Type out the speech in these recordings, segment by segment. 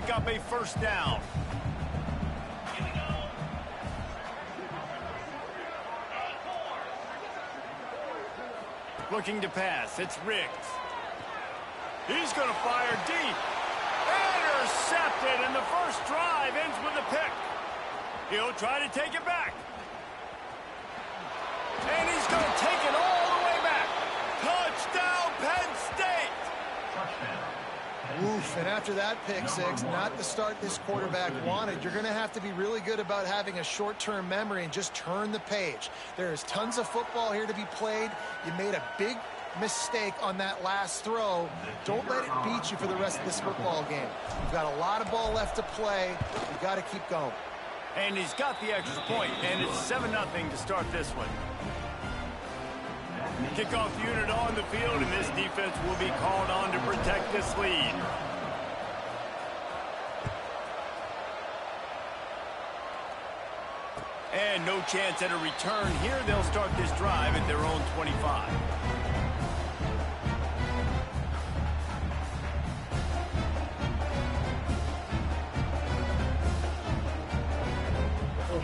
pick up a first down. Looking to pass. It's Riggs. He's going to fire deep. Intercepted, and the first drive ends with a pick. He'll try to take it back. And he's going to take it all the way back. Touchdown, Penn State! Oof, and after that pick six, not the start this quarterback wanted. You're going to have to be really good about having a short-term memory and just turn the page. There is tons of football here to be played. You made a big mistake on that last throw. Don't let it beat you for the rest of this football game. You've got a lot of ball left to play. You've got to keep going. And he's got the extra point, and it's 7-0 to start this one. Kickoff unit on the field, and this defense will be called on to protect this lead. And no chance at a return here. They'll start this drive at their own 25.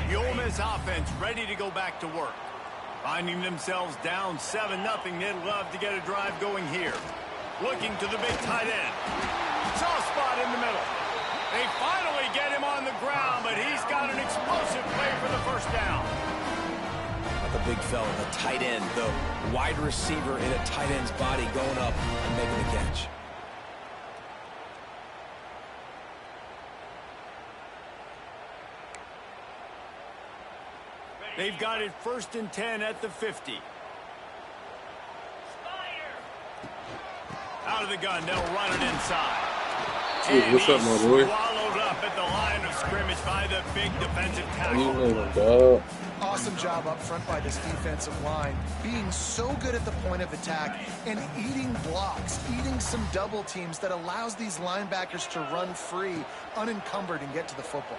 The Ole Miss offense ready to go back to work. Finding themselves down 7-0, they'd love to get a drive going here. Looking to the big tight end. Soft spot in the middle. They finally get him on the ground, but he's got an explosive play for the first down. The big fella, the tight end, the wide receiver in a tight end's body going up and making the catch. They've got it 1st and 10 at the 50. Out of the gun, they'll run it inside. Dude, what's up, my boy? Swallowed up at the line of scrimmage by the big defensive tackle. Awesome job up front by this defensive line, being so good at the point of attack and eating blocks, eating some double teams that allows these linebackers to run free, unencumbered, and get to the football.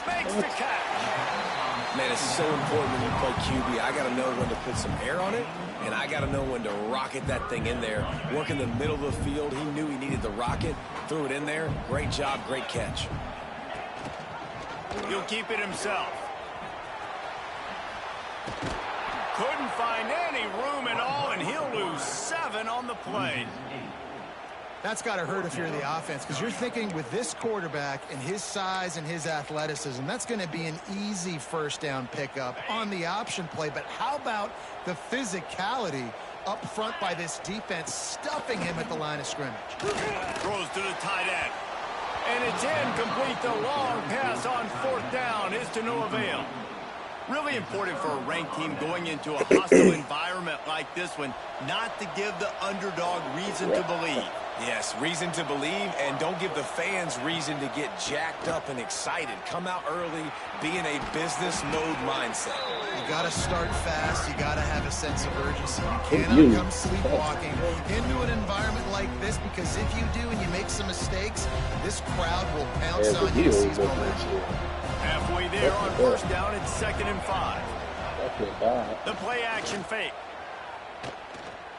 Makes the catch. Man, it's so important when you play QB. I got to know when to put some air on it, and I got to know when to rocket that thing in there. Work in the middle of the field. He knew he needed the rocket, threw it in there. Great job, great catch. He'll keep it himself. Couldn't find any room at all, and he'll lose 7 on the play. That's got to hurt if you're the offense, because you're thinking with this quarterback and his size and his athleticism, that's going to be an easy first down pickup on the option play. But how about the physicality up front by this defense, stuffing him at the line of scrimmage? Throws to the tight end. And it's incomplete. The long pass on 4th down is to no avail. Really important for a ranked team going into a hostile environment like this one, not to give the underdog reason to believe. Yes, reason to believe, and don't give the fans reason to get jacked up and excited. Come out early, be in a business mode mindset. You got to start fast. You got to have a sense of urgency. You cannot come sleepwalking into an environment like this, because if you do and you make some mistakes, this crowd will pounce on you to seize momentum. Halfway there on 1st down, it's 2nd and 5. The play action fake.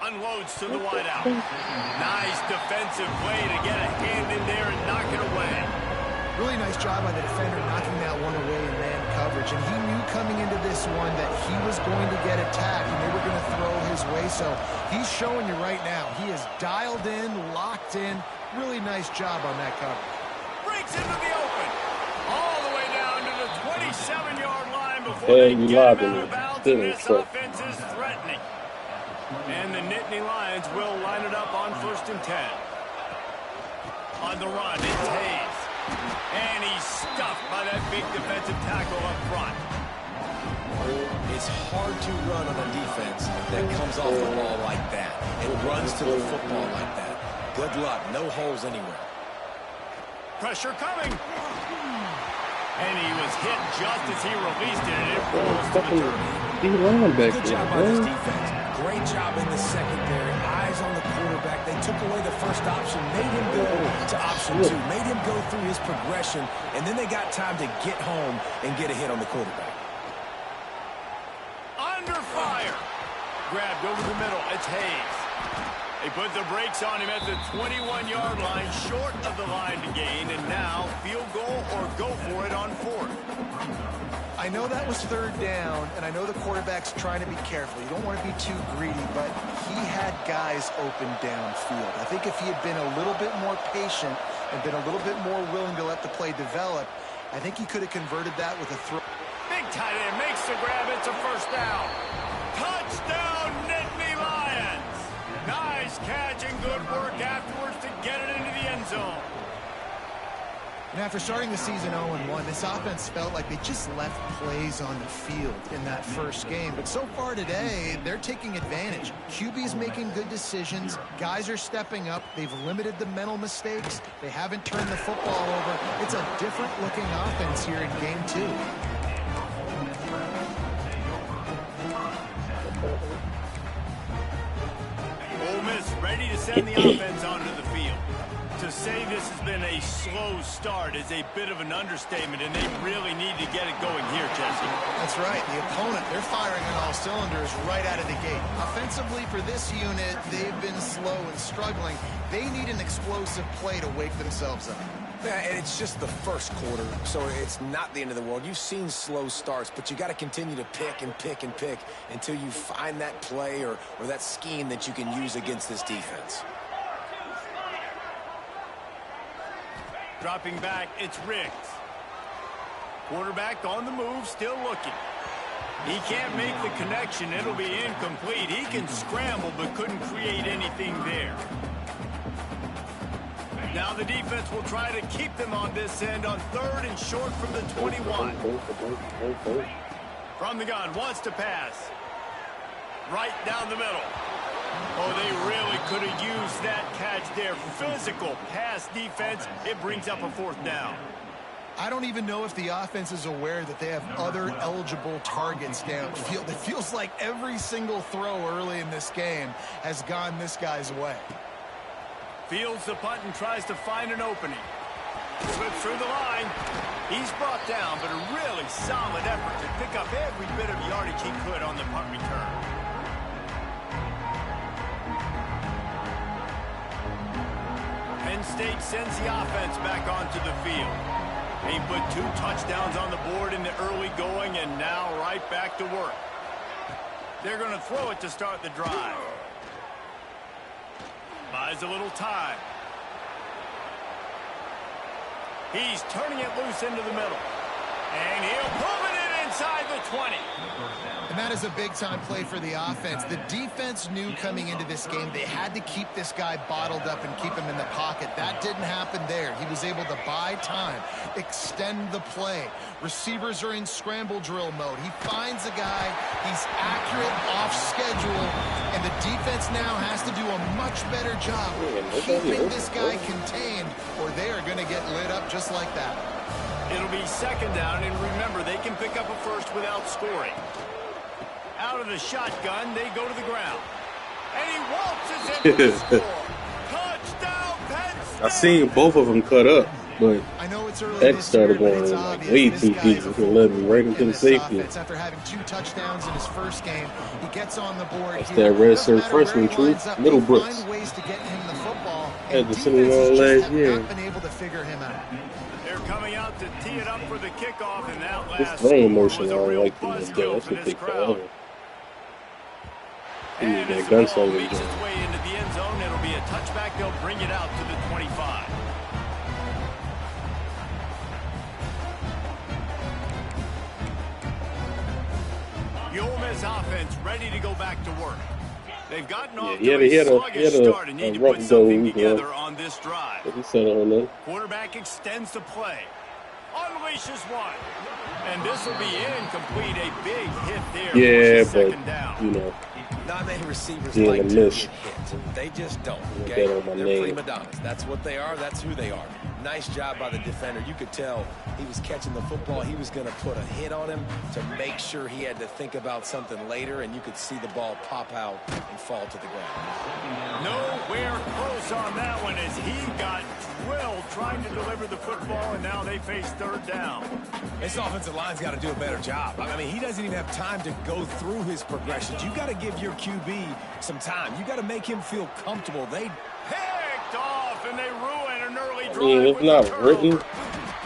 Unloads to the wideout. Nice defensive play to get a hand in there and knock it away. Really nice job by the defender knocking that one away in man coverage. And he knew coming into this one that he was going to get attacked and they were going to throw his way. So he's showing you right now, he is dialed in, locked in. Really nice job on that coverage. Breaks into the open. All the way down to the 27-yard line before they get him out of bounds. And this offense is threatening. And the Nittany Lions will line it up on 1st and 10. On the run, it's Hayes. And he's stuffed by that big defensive tackle up front. It's hard to run on a defense that comes off the ball like that and runs to the football like that. Good luck. No holes anywhere. Pressure coming. And he was hit just as he released it, and it rolls to the turf. Good job by this defense. Great job in the secondary. Eyes on the quarterback. They took away the first option, made him go to option 2, made him go through his progression, and then they got time to get home and get a hit on the quarterback. Under fire. Grabbed over the middle. It's Hayes. They put the brakes on him at the 21-yard line, short of the line to gain, and now field goal or go for it on 4th. I know that was 3rd down, and I know the quarterback's trying to be careful. You don't want to be too greedy, but he had guys open downfield. I think if he had been a little bit more patient and been a little bit more willing to let the play develop, I think he could have converted that with a throw. Big tight end makes the grab. It's a 1st down. Touchdown, Nittany Lions. Nice catch and good work afterwards to get it into the end zone. And after starting the season 0-1, this offense felt like they just left plays on the field in that first game. But so far today, they're taking advantage. QB's making good decisions. Guys are stepping up. They've limited the mental mistakes. They haven't turned the football over. It's a different-looking offense here in Game 2. Ole Miss ready to send the offense onto the field. To say this has been a slow start is a bit of an understatement, and they really need to get it going here, Jesse. That's right. The opponent, they're firing on all cylinders right out of the gate. Offensively, for this unit, they've been slow and struggling. They need an explosive play to wake themselves up. Yeah, and it's just the first quarter, so it's not the end of the world. You've seen slow starts, but you got to continue to pick and pick and pick until you find that play or that scheme that you can use against this defense. Dropping back, it's Riggs. Quarterback on the move, still looking. He can't make the connection. It'll be incomplete. He can scramble, but couldn't create anything there. Now the defense will try to keep them on this end on 3rd and short from the 21. From the gun, wants to pass. Right down the middle. Oh, they really could have used that catch there. Physical pass defense. It brings up a 4th down. I don't even know if the offense is aware that they have other eligible targets downfield. It feels like every single throw early in this game has gone this guy's way. Fields the punt and tries to find an opening. Slips through the line. He's brought down, but a really solid effort to pick up every bit of yardage he could on the punt return. Penn State sends the offense back onto the field. They put 2 touchdowns on the board in the early going, and now right back to work. They're going to throw it to start the drive. Buys a little time. He's turning it loose into the middle. And he'll pull it in inside the 20. And that is a big-time play for the offense. The defense knew coming into this game they had to keep this guy bottled up and keep him in the pocket. That didn't happen there. He was able to buy time, extend the play. Receivers are in scramble drill mode. He finds a guy. He's accurate, off schedule, and the defense now has to do a much better job keeping this guy contained, or they are going to get lit up just like that. It'll be 2nd down, and remember, they can pick up a first without scoring. Out of the shotgun, they go to the ground. And he waltzes into the score. Touchdown, Penn State! I seen both of them cut up, but I know it's early that started going like way too deep. It led me right into the safety. After having 2 touchdowns in his first game, he gets on the board. That's that redshirt freshman truth, Middlebrooks. Ways to get him the football. Had to send him on last year. Not been able to figure him out. They're coming out to tee it up for the kickoff, and that This last throwing score motion, was I a don't real like this. buzzkill That's for what this they crowd. call it. And That as the ball gunslinger makes joint. its way into the end zone, it'll be a touchback. They'll bring it out to the 25. The Ole Miss offense ready to go back to work. They've gotten off to a sluggish start and need to put something together on this drive. Quarterback extends the play. Unleashes one. And this will be incomplete. A big hit there. Yeah, but, 2nd down. you know, Not many receivers being like a to miss. get hit. They just don't. Get Okay? that on my They're name. prima donnas. That's what they are. That's who they are. Nice job by the defender. You could tell he was catching the football. He was going to put a hit on him to make sure he had to think about something later, and you could see the ball pop out and fall to the ground. Nowhere close on that one as he got drilled tried to deliver the football, and now they face third down. This offensive line's got to do a better job. I mean, he doesn't even have time to go through his progressions. You got to give your QB some time. You got to make him feel comfortable. They picked off, and they ruin an early drive. I mean, it's not written.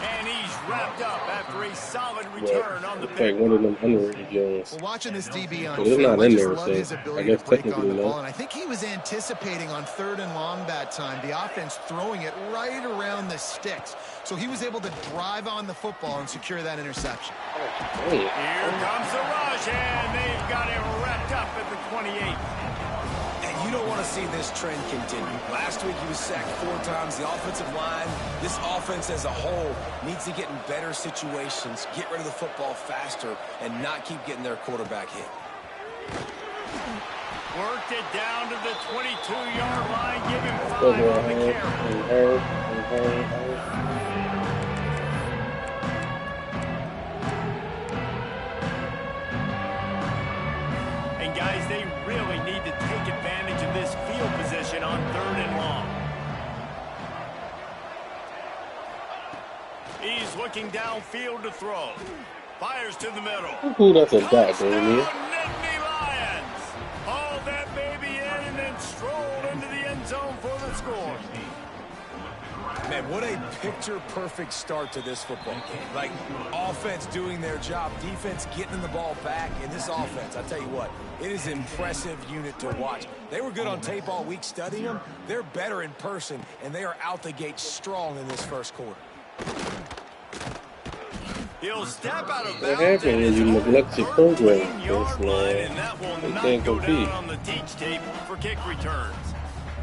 And he's wrapped up after a solid return on the pick. Like one of them underrated Jones. Well, watching this DB on film, I in just there, love so his ability to break on the ball. And I think he was anticipating on 3rd and long that time, the offense throwing it right around the sticks. So he was able to drive on the football and secure that interception. Here comes the rush, and they've got him wrapped up at the 28. You don't want to see this trend continue. Last week he was sacked 4 times. The offensive line, this offense as a whole, needs to get in better situations, get rid of the football faster, and not keep getting their quarterback hit. Worked it down to the 22-yard line. Give him 5 on the carry. And guys, they really need to take advantage of this field position on 3rd and long. He's looking downfield to throw. Fires to the middle. Ooh, that's a dot, baby. Nittany Lions. Hauled that baby in and then strolled into the end zone for the score. Man, what a picture-perfect start to this football game. Like, offense doing their job, defense getting the ball back, and this offense, I tell you what, it is an impressive unit to watch. They were good on tape all week studying them. They're better in person, and they are out the gate strong in this first quarter. He'll step out of What bounds happened when you neglect your program? and that will not go down on the teach tape for kick returns.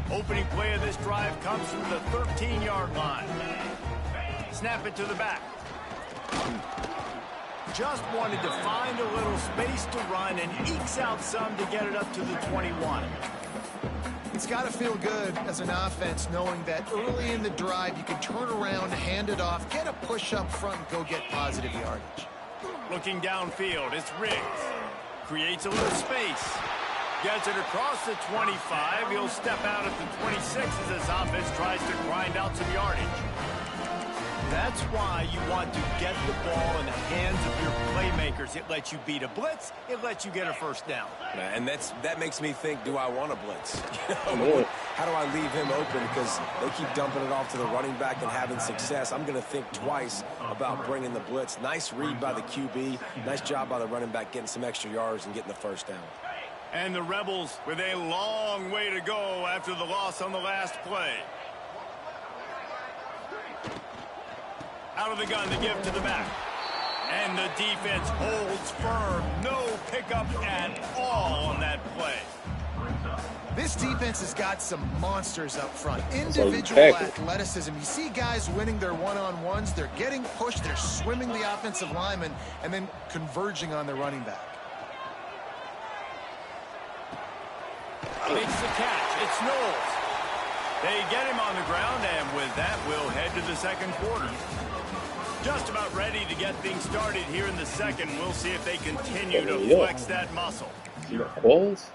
Opening play of this drive comes from the 13-yard line. Snap it to the back. Just wanted to find a little space to run and ekes out some to get it up to the 21. It's got to feel good as an offense knowing that early in the drive you can turn around, hand it off, get a push up front, and go get positive yardage. Looking downfield, it's Riggs. Creates a little space. Gets it across the 25. He'll step out at the 26 as this offense tries to grind out some yardage. That's why you want to get the ball in the hands of your playmakers. It lets you beat a blitz. It lets you get a first down. And that makes me think, do I want a blitz? How do I leave him open? Because they keep dumping it off to the running back and having success. I'm going to think twice about bringing the blitz. Nice read by the QB. Nice job by the running back getting some extra yards and getting the first down. And the Rebels with a long way to go after the loss on the last play. Out of the gun to give to the back. And the defense holds firm. No pickup at all on that play. This defense has got some monsters up front. Individual athleticism. You see guys winning their one-on-ones. They're getting pushed. They're swimming the offensive lineman and then converging on the running back. Makes the catch. It's Knowles. They get him on the ground, and with that, we'll head to the second quarter. Just about ready to get things started here in the second. We'll see if they continue to flex that muscle. Balls?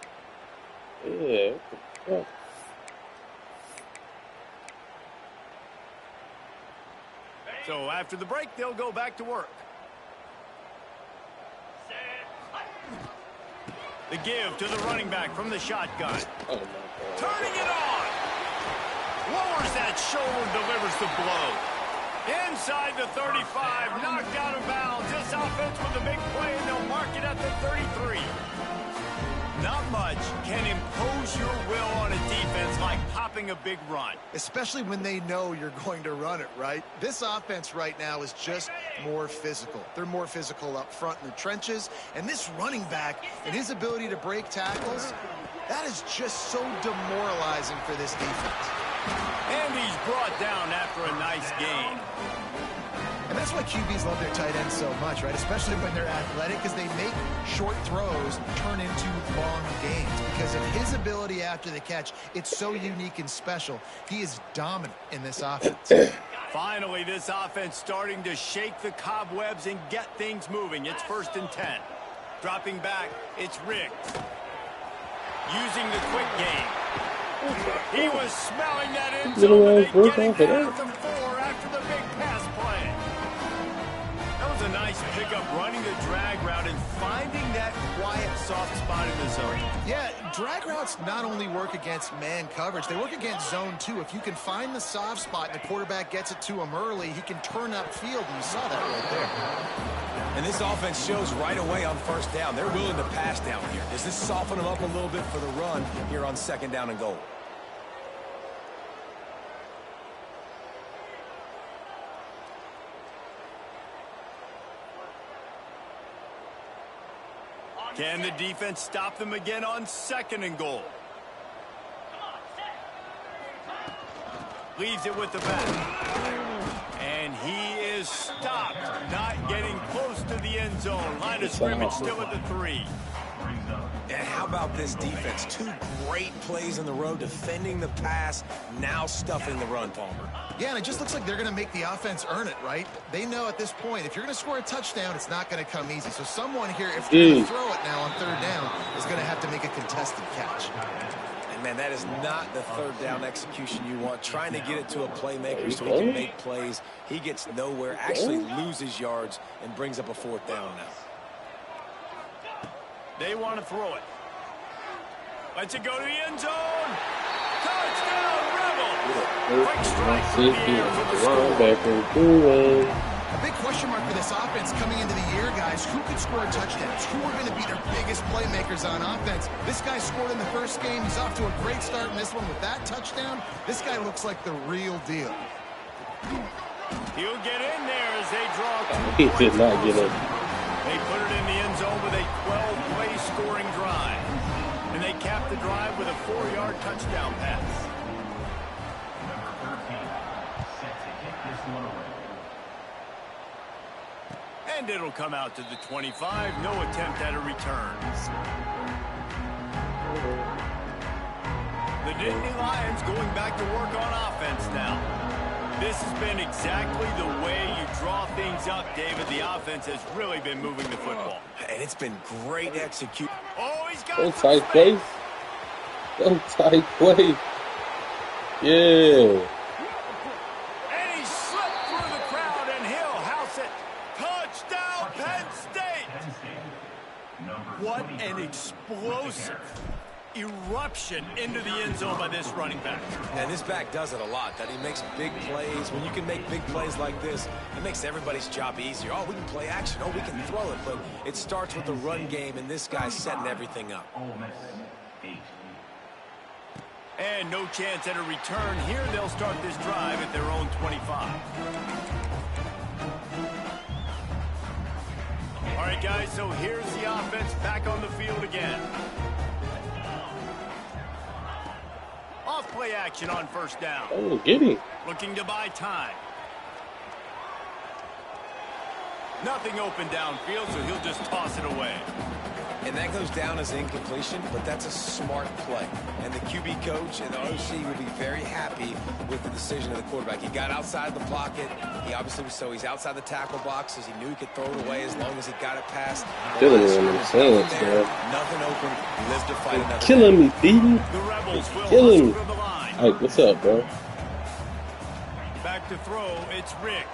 Yeah. So after the break, they'll go back to work. The give to the running back from the shotgun. Turning it on. Lowers that shoulder, delivers the blow. Inside the 35, knocked out of bounds. This offense with a big play, and they'll mark it at the 33. Not much can impose your will on a defense like popping a big run. Especially when they know you're going to run it, right? This offense right now is just more physical. They're more physical up front in the trenches. And this running back and his ability to break tackles, that is just so demoralizing for this defense. And he's brought down after a nice gain. And that's why QBs love their tight ends so much, right? Especially when they're athletic, because they make short throws turn into long gains. Because of his ability after the catch, it's so unique and special. He is dominant in this offense. Finally, this offense starting to shake the cobwebs and get things moving. It's 1st and 10. Dropping back, it's Riggs. Using the quick game. He was smelling that end zone. They get it down to 4 a nice pickup running the drag route and finding that quiet, soft spot in the zone. Yeah, drag routes not only work against man coverage, they work against zone too. If you can find the soft spot and the quarterback gets it to him early, he can turn upfield, and you saw that right there. And this offense shows right away on first down. They're willing to pass down here. Does this soften them up a little bit for the run here on 2nd down and goal? Can the defense stop them again on 2nd and goal? Leaves it with the back. And he is stopped. Not getting close to the end zone. Line of scrimmage still at the 3. And how about this defense? 2 great plays in the row, defending the pass, now stuffing the run, Palmer. Yeah, and it just looks like they're going to make the offense earn it, right? They know at this point, if you're going to score a touchdown, it's not going to come easy. So someone here, if they're going to throw it now on 3rd down, is going to have to make a contested catch. And, man, that is not the 3rd down execution you want. Trying to get it to a playmaker so he can make plays. He gets nowhere, actually loses yards, and brings up a 4th down now. They want to throw it. Lets it go to the end zone. Touchdown, Rebels. Quick strike from the air for the score. A big question mark for this offense coming into the year, guys. Who could score touchdowns? Who are going to be their biggest playmakers on offense? This guy scored in the first game. He's off to a great start in this one with that touchdown. This guy looks like the real deal. He'll get in there as they draw 2 He did not get in. They put it in the end zone with a 12-play scoring drive. And they cap the drive with a 4-yard touchdown pass. And it'll come out to the 25. No attempt at a return. The Nittany Lions going back to work on offense now. This has been exactly the way you draw things up, David. The offense has really been moving the football. And it's been great execution. Oh, he's got Don't tight play. Don't tight play. Yeah. And he slipped through the crowd, and he'll house it. Touchdown, Penn State. What an explosive eruption into the end zone by this running back. And this back does it a lot, that he makes big plays. When you can make big plays like this, it makes everybody's job easier. Oh, we can play action. Oh, we can throw it. But it starts with the run game, and this guy's setting everything up. And no chance at a return. Here they'll start this drive at their own 25. All right, guys, so here's the offense back on the field again. Off play action on 1st down. Oh, get him. Looking to buy time. Nothing open downfield, so he'll just toss it away. And that goes down as incompletion, but that's a smart play. And the QB coach and the OC will be very happy with the decision of the quarterback. He got outside the pocket. He obviously was he's outside the tackle boxes. He knew he could throw it away as long as he got it past. Killing me in the hands, man. Nothing open. Live to fight another. Killing me, Pete. The Rebels will Killing me. hustle to the line. Hey, what's up, bro? Back to throw, it's Riggs.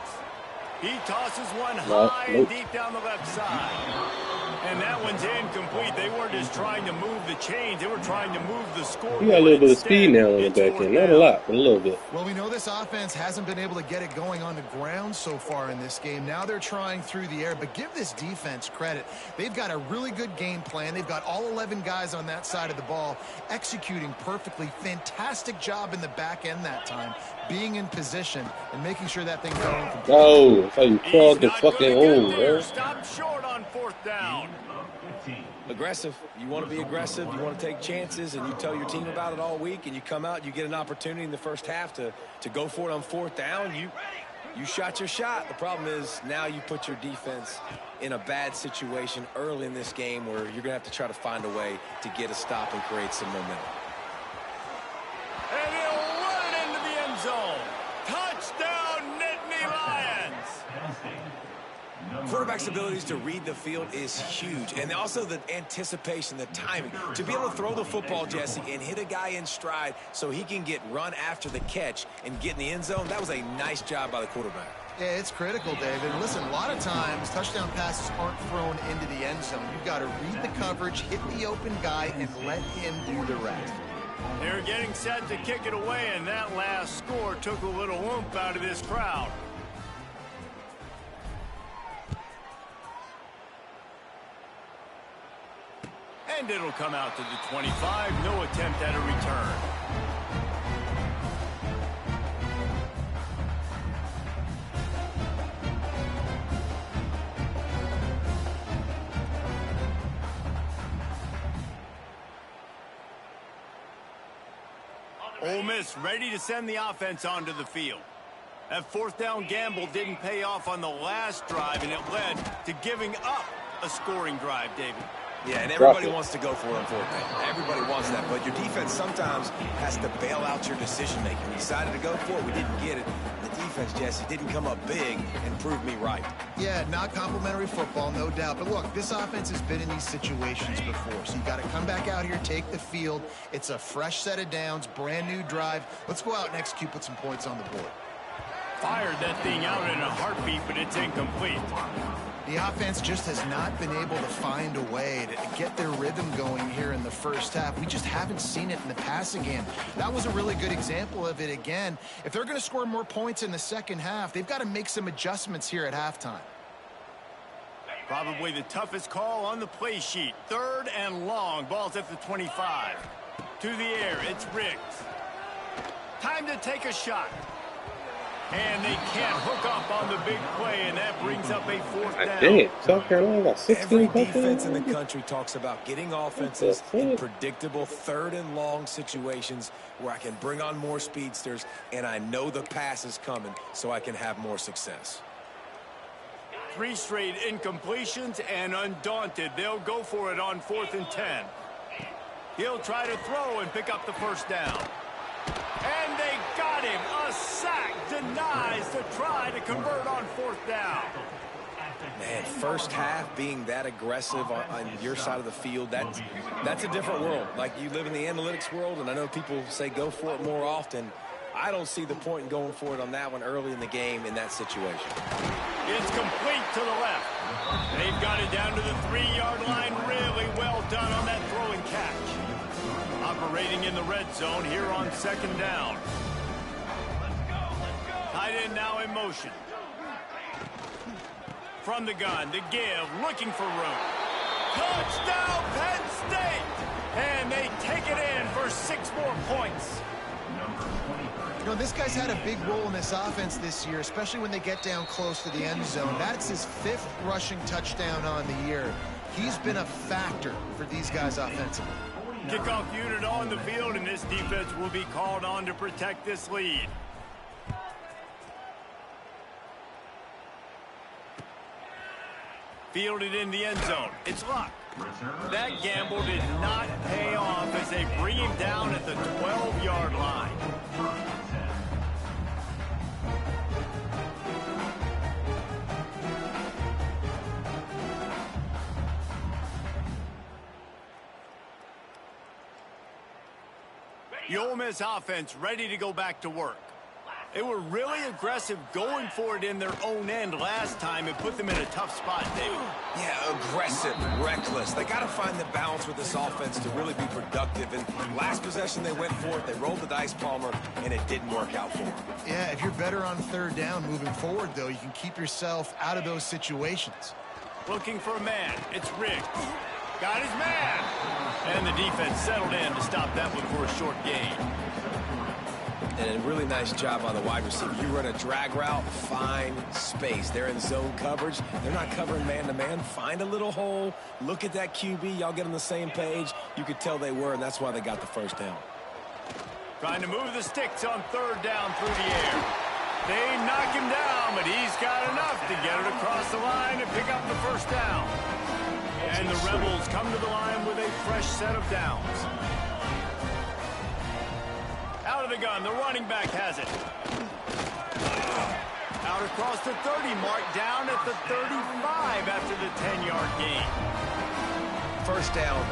He tosses one high and deep down the left side. And that one's incomplete. They weren't just trying to move the chains. They were trying to move the score. You got a little bit of speed now on the back end. Not a lot, but a little bit. Well, we know this offense hasn't been able to get it going on the ground so far in this game. Now they're trying through the air. But give this defense credit. They've got a really good game plan. They've got all 11 guys on that side of the ball executing perfectly. Fantastic job in the back end that time. Being in position and making sure that thing going. Oh, that's how you crawled the fucking hole, bro. Stop short on 4th down. Aggressive. You want to be aggressive. You want to take chances, and you tell your team about it all week, and you come out, you get an opportunity in the first half to go for it on 4th down. You shot your shot. The problem is now you put your defense in a bad situation early in this game where you're going to have to try to find a way to get a stop and create some momentum. And he'll run it into the end zone. Touchdown, Nittany Lions. Quarterback's abilities to read the field is huge, and also the anticipation, the timing. To be able to throw the football, Jesse, and hit a guy in stride so he can get run after the catch and get in the end zone, that was a nice job by the quarterback. Yeah, it's critical, David. Listen, a lot of times touchdown passes aren't thrown into the end zone. You've got to read the coverage, hit the open guy, and let him do the rest. They're getting set to kick it away, and that last score took a little oomph out of this crowd. And it'll come out to the 25. No attempt at a return. Ole Miss ready to send the offense onto the field. That fourth down gamble didn't pay off on the last drive, and it led to giving up a scoring drive, David. Yeah, and everybody wants to go for it on fourth down. Everybody wants that, but your defense sometimes has to bail out your decision-making. We decided to go for it. We didn't get it. The defense, Jesse, didn't come up big and prove me right. Yeah, not complimentary football, no doubt. But look, this offense has been in these situations before, so you got to come back out here, take the field. It's a fresh set of downs, brand new drive. Let's go out and execute, put some points on the board. Fired that thing out in a heartbeat, but it's incomplete. The offense just has not been able to find a way to get their rhythm going here in the first half. We just haven't seen it in the passing game. That was a really good example of it again. If they're going to score more points in the second half, they've got to make some adjustments here at halftime. Probably the toughest call on the play sheet. 3rd and long. Ball's at the 25. To the air, it's Riggs. Time to take a shot. And they can't hook up on the big play, and that brings up a 4th down. Dang, South Carolina got 16 Every defense in the country talks about getting offenses in predictable 3rd and long situations where I can bring on more speedsters, and I know the pass is coming, so I can have more success. 3 straight incompletions, and undaunted, they'll go for it on 4th and 10. He'll try to throw and pick up the first down. And they got him. A sack denies the try to convert on 4th down. Man, first half being that aggressive on your side of the field, that's a different world. Like, you live in the analytics world, and I know people say go for it more often. I don't see the point in going for it on that one early in the game in that situation. It's complete to the left. They've got it down to the 3-yard line. Really well done on that throw and catch. Operating in the red zone here on 2nd down. Tight end now in motion. From the gun, the give, looking for room. Touchdown, Penn State! And they take it in for 6 more points. You know, this guy's had a big role in this offense this year, especially when they get down close to the end zone. That's his 5th rushing touchdown on the year. He's been a factor for these guys offensively. Kickoff unit on the field, and this defense will be called on to protect this lead. Fielded in the end zone. It's Luck. That gamble did not pay off as they bring him down at the 12-yard line. The Ole Miss offense ready to go back to work. They were really aggressive going for it in their own end last time. It put them in a tough spot, David. Yeah, aggressive, reckless. They got to find the balance with this offense to really be productive. And last possession, they went for it. They rolled the dice, Palmer, and it didn't work out for them. Yeah, if you're better on 3rd down moving forward, though, you can keep yourself out of those situations. Looking for a man. It's Riggs. Got his man. And the defense settled in to stop that one for a short gain. And a really nice job on the wide receiver. You run a drag route, find space. They're in zone coverage. They're not covering man-to-man. Find a little hole. Look at that QB. Y'all get on the same page. You could tell they were, and that's why they got the first down. Trying to move the sticks on 3rd down through the air. They knock him down, but he's got enough to get it across the line and pick up the first down. And the Rebels come to the line with a fresh set of downs. Out of the gun, the running back has it. Out across the 30 mark, down at the 35 after the 10-yard gain. First down,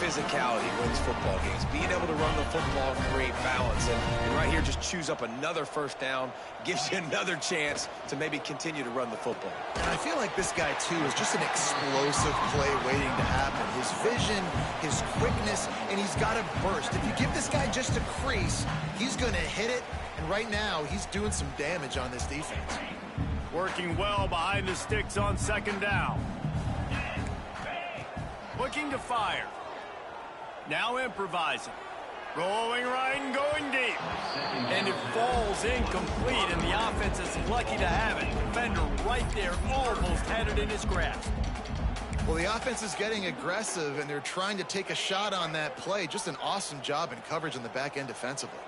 physicality wins football games. Being able to run the football and create balance. And right here, just choose up another first down. Gives you another chance to maybe continue to run the football. And I feel like this guy, too, is just an explosive play waiting to happen. His vision, his quickness, and he's got a burst. If you give this guy just a crease, he's going to hit it. And right now, he's doing some damage on this defense. Working well behind the sticks on second down. Looking to fire. Now improvising. Rolling right and going deep. And it falls incomplete, and the offense is lucky to have it. Defender right there almost had it in his grasp. Well, the offense is getting aggressive, and they're trying to take a shot on that play. Just an awesome job in coverage on the back end defensively.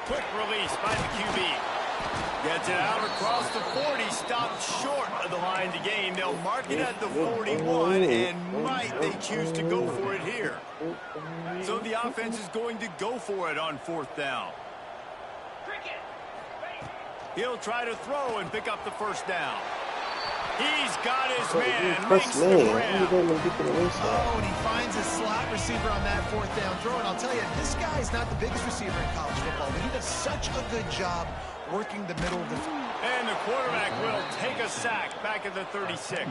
Quick release by the QB. Gets it out across the 40, stopped short of the line to gain. They'll mark it at the 41, and might they choose to go for it here. So the offense is going to go for it on fourth down. He'll try to throw and pick up the first down. He's got his man. Makes the grab. Oh, and he finds his slot receiver on that fourth down throw. And I'll tell you, this guy is not the biggest receiver in college football, but he does such a good job working the middle of the field. And the quarterback will take a sack back at the 36.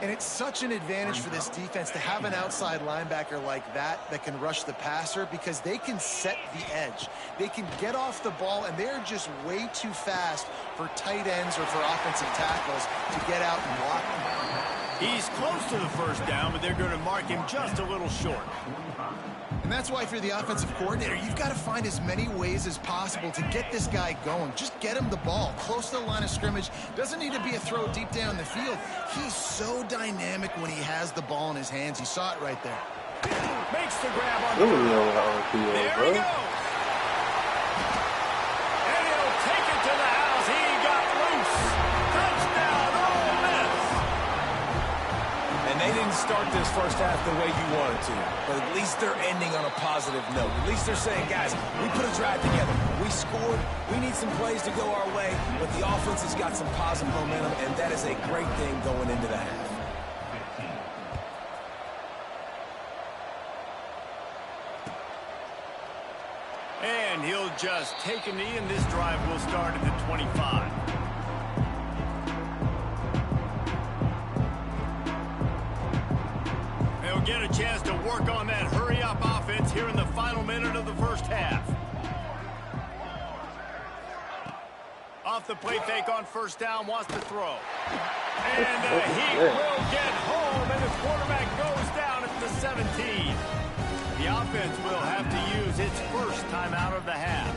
And it's such an advantage for this defense to have an outside linebacker like that can rush the passer, because they can set the edge. They can get off the ball, and they're just way too fast for tight ends or for offensive tackles to get out and block them. He's close to the first down, but they're going to mark him just a little short. And that's why if you're the offensive coordinator, you've got to find as many ways as possible to get this guy going. Just get him the ball close to the line of scrimmage. Doesn't need to be a throw deep down the field. He's so dynamic when he has the ball in his hands. You saw it right there. Makes the grab on the there we go. And he'll take it to the house. He got loose. Touchdown, Ole Miss. And they didn't start this first half the way you wanted to, but at least they're ending on a positive note. At least they're saying, guys, we put a drive together. We scored. We need some plays to go our way, but the offense has got some positive momentum, and that is a great thing going into the half. And he'll just take a knee, and this drive will start at the 25. They'll get a chance to work on that hurry-up offense here in the final minute of the first half. Off the play fake on first down, wants to throw. And he will get home, and the quarterback goes down at the 17. The offense will have to use its first timeout of the half.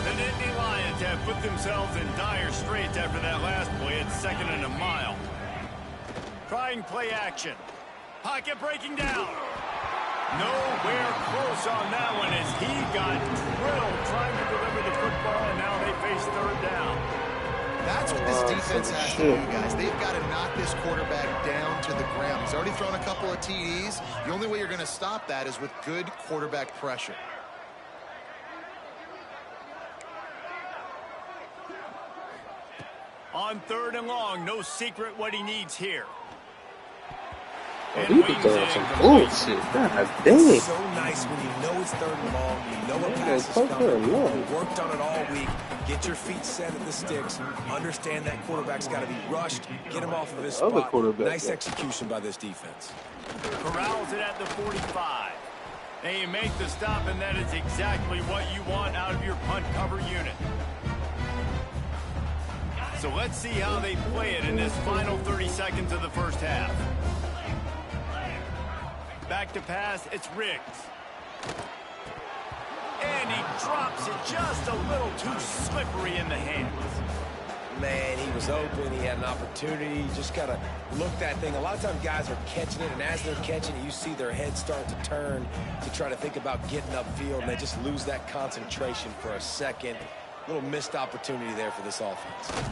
The Nittany Lions have put themselves in dire straits after that last play at 2nd and a mile. Trying play action. Pocket breaking down. Nowhere close on that one as he got drilled trying to deliver the football, and now they face third down. That's what this defense has to do, guys. They've got to knock this quarterback down to the ground. He's already thrown a couple of TDs. The only way you're going to stop that is with good quarterback pressure. On 3rd and long, no secret what he needs here. Oh, you doing some bullshit. God dang. It's so nice when you know it's 3rd and long, you know a pass is coming. You worked on it all week. Get your feet set at the sticks. Understand that quarterback's got to be rushed. Get him off of his spot. Nice execution by this defense. Corrals it at the 45. They make the stop, and that is exactly what you want out of your punt cover unit. So let's see how they play it in this final 30 seconds of the first half. Back to pass, it's Riggs. And he drops it just a little too slippery in the hands. Man, he was open. He had an opportunity. You just got to look that thing. A lot of times guys are catching it, and as they're catching it, you see their head start to turn to try to think about getting upfield, and they just lose that concentration for a second. Little missed opportunity there for this offense.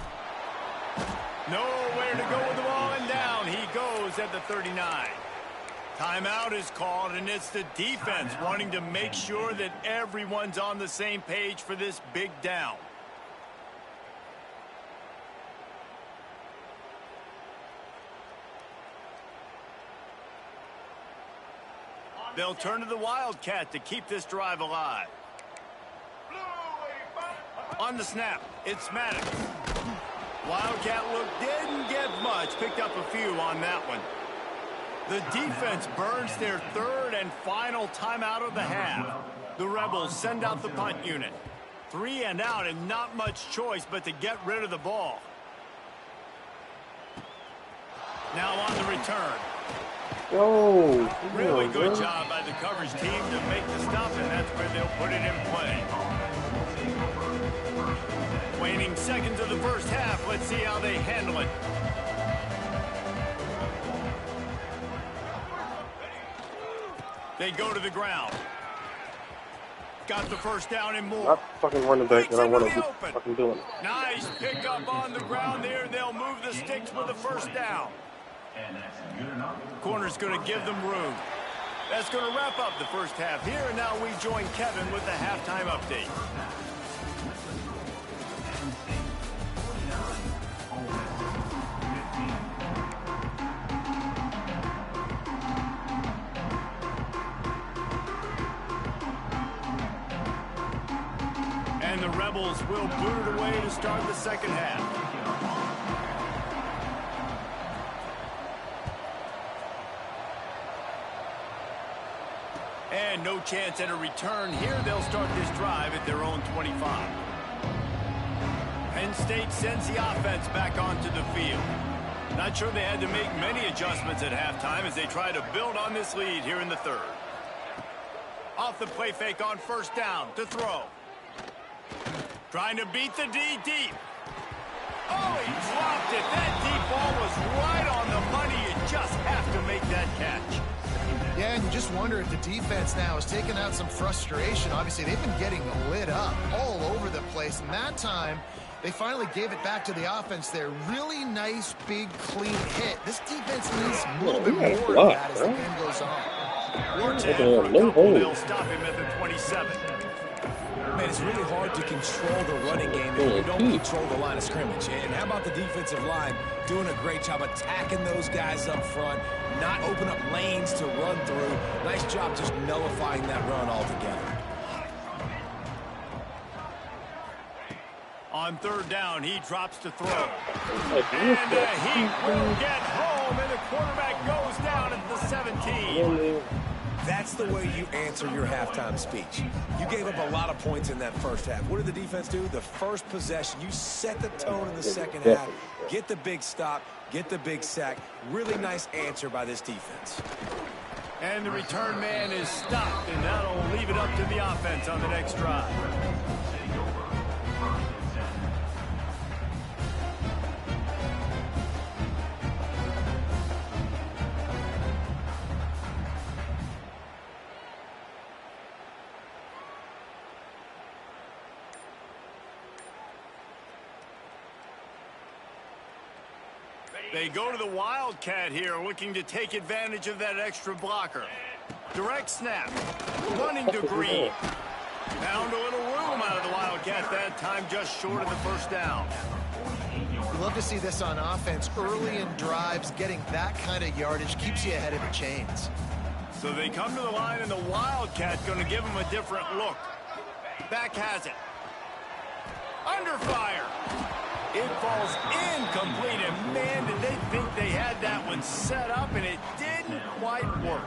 Nowhere to go with the ball, and down he goes at the 39. Timeout is called, and it's the defense wanting to make sure that everyone's on the same page for this big down. They'll turn to the Wildcat to keep this drive alive. On the snap, it's Maddox. Wildcat look didn't get much. Picked up a few on that one. The defense burns their third and final timeout of the half. The Rebels send out the punt unit. 3 and out and not much choice but to get rid of the ball. Now on the return. Oh, really good job by the coverage team to make the stop, and that's where they'll put it in play. Waning seconds of the first half. Let's see how they handle it. They go to the ground. Got the first down and more. Not fucking running back that I want to be fucking doing. Nice pickup on the ground there. They'll move the sticks with the first down. Corner's going to give them room. That's going to wrap up the first half here, and now we join Kevin with the halftime update. And the Rebels will boot it away to start the second half. And no chance at a return here. They'll start this drive at their own 25. Penn State sends the offense back onto the field. Not sure they had to make many adjustments at halftime as they try to build on this lead here in the third. Off the play fake on first down to throw. Trying to beat the D deep. Oh, he dropped it. That deep ball was right on the money. You just have to make that catch. Yeah, and you just wonder if the defense now has taken out some frustration. Obviously, they've been getting lit up all over the place. And that time, they finally gave it back to the offense there. Really nice, big, clean hit. This defense needs a little bit more of that as the game goes on. Wartag for a couple. They'll stop him at the 27. Man, it's really hard to control the running game if you don't control the line of scrimmage. And how about the defensive line doing a great job attacking those guys up front, not open up lanes to run through. Nice job just nullifying that run altogether. On third down, he drops to throw. And he will get home, and the quarterback goes down at the 17. That's the way you answer your halftime speech. You gave up a lot of points in that first half. What did the defense do? The first possession, you set the tone in the second half. Get the big stop, get the big sack. Really nice answer by this defense. And the return man is stopped, and that'll leave it up to the offense on the next drive. They go to the Wildcat here, looking to take advantage of that extra blocker. Direct snap. Running to Green. Found a little room out of the Wildcat that time, just short of the first down. You love to see this on offense. Early in drives, getting that kind of yardage keeps you ahead of the chains. So they come to the line, and the Wildcat going to give them a different look. Back has it. Under fire. It falls incomplete, and man, did they think they had that one set up, and it didn't quite work.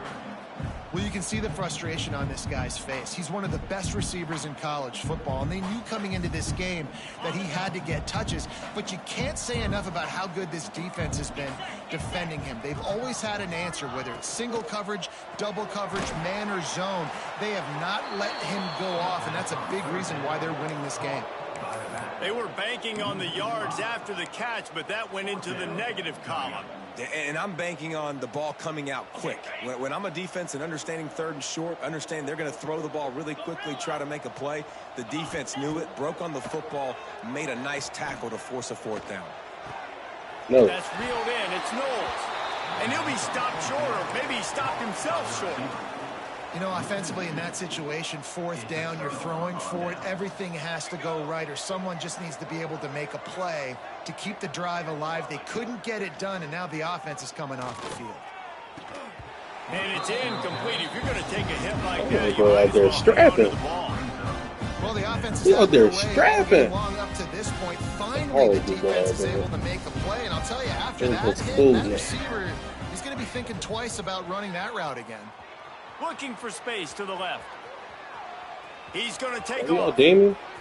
Well, you can see the frustration on this guy's face. He's one of the best receivers in college football, and they knew coming into this game that he had to get touches, but you can't say enough about how good this defense has been defending him. They've always had an answer, whether it's single coverage, double coverage, man, or zone. They have not let him go off, and that's a big reason why they're winning this game. They were banking on the yards after the catch, but that went into the negative column. And I'm banking on the ball coming out quick. When I'm a defense and understanding third and short, understand they're going to throw the ball really quickly, try to make a play. The defense knew it, broke on the football, made a nice tackle to force a fourth down. No. That's reeled in. It's Knowles. And he'll be stopped short, or maybe he stopped himself short. You know, offensively in that situation, fourth down, you're throwing for it. Everything has to go right, or someone just needs to be able to make a play to keep the drive alive. They couldn't get it done, and now the offense is coming off the field. And it's incomplete. If you're going to take a hit like that, you go out there strapping. Well, the offense is out there strapping. Long up to this point, finally the defense is able to make a play. And I'll tell you, after that hit, that receiver, he's going to be thinking twice about running that route again. Looking for space to the left. He's going to take off.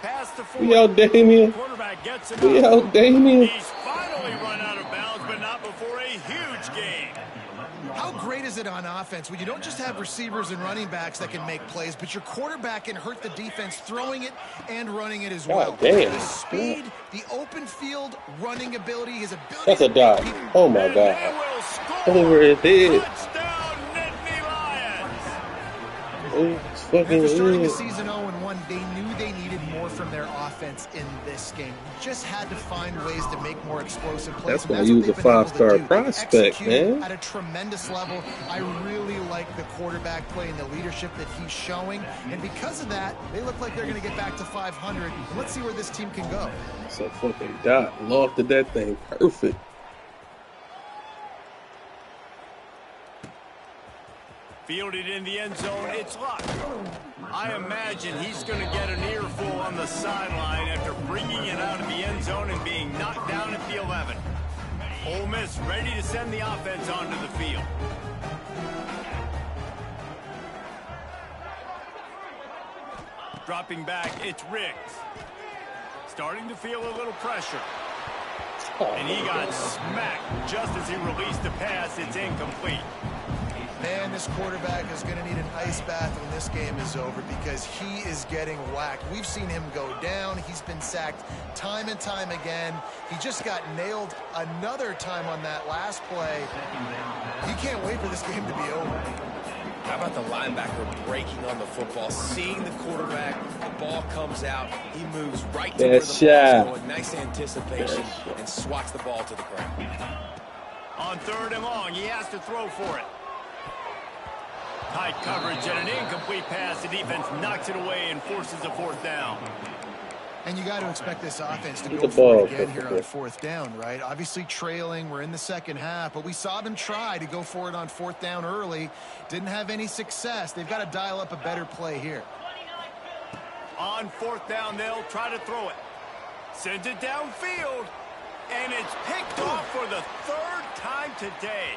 Pass to 4. We out, Damien. Quarterback gets him. We out, Damien. He's finally run out of bounds, but not before a huge gain. How great is it on offense when you don't just have receivers and running backs that can make plays, but your quarterback can hurt the defense throwing it and running it as well. Damn. The speed, the open field running ability, his ability. That's a dot. Oh my God. Over his head. Touchdown, Nittany Lions. Oh, it's fucking After starting the weird. season 0-1, they knew they needed more from their offense in this game. You just had to find ways to make more explosive plays. That's why he was a 5-star prospect, man. At a tremendous level. I really like the quarterback play and the leadership that he's showing. And because of that, they look like they're going to get back to 500. Let's see where this team can go. It's a fucking dot. Lofted that thing perfect. Fielded in the end zone, it's Luck. I imagine he's going to get an earful on the sideline after bringing it out of the end zone and being knocked down at the 11. Ole Miss ready to send the offense onto the field. Dropping back, it's Riggs. Starting to feel a little pressure. And he got smacked just as he released the pass. It's incomplete. Man, this quarterback is going to need an ice bath when this game is over because he is getting whacked. We've seen him go down. He's been sacked time and time again. He just got nailed another time on that last play. He can't wait for this game to be over. How about the linebacker breaking on the football, seeing the quarterback, the ball comes out, he moves right to where the ball's going, nice anticipation, and swats the ball to the ground. On 3rd and long, he has to throw for it. Tight coverage and an incomplete pass. The defense knocks it away and forces a 4th down. And you got to expect this offense to go for it again here on 4th down, right? Obviously trailing. We're in the second half, but we saw them try to go for it on 4th down early. Didn't have any success. They've got to dial up a better play here. On 4th down, they'll try to throw it. Sends it downfield, and it's picked off for the 3rd time today.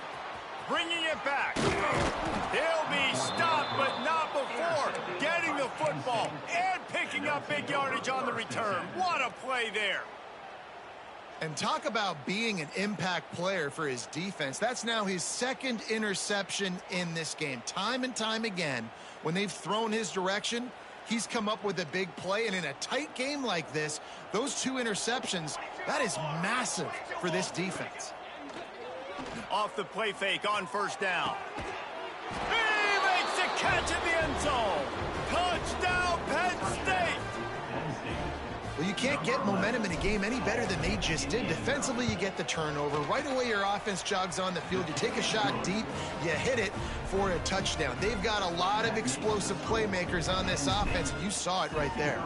Bringing it back. He'll be stopped, but not before getting the football and picking up big yardage on the return. What a play there. And talk about being an impact player for his defense. That's now his 2nd interception in this game. Time and time again, when they've thrown his direction, he's come up with a big play. And in a tight game like this, those 2 interceptions, that is massive for this defense. Off the play fake on 1st down. He makes the catch in the end zone. Touchdown, Penn State. Well, you can't get momentum in a game any better than they just did. Defensively, you get the turnover. Right away, your offense jogs on the field. You take a shot deep, you hit it for a touchdown. They've got a lot of explosive playmakers on this offense, and you saw it right there.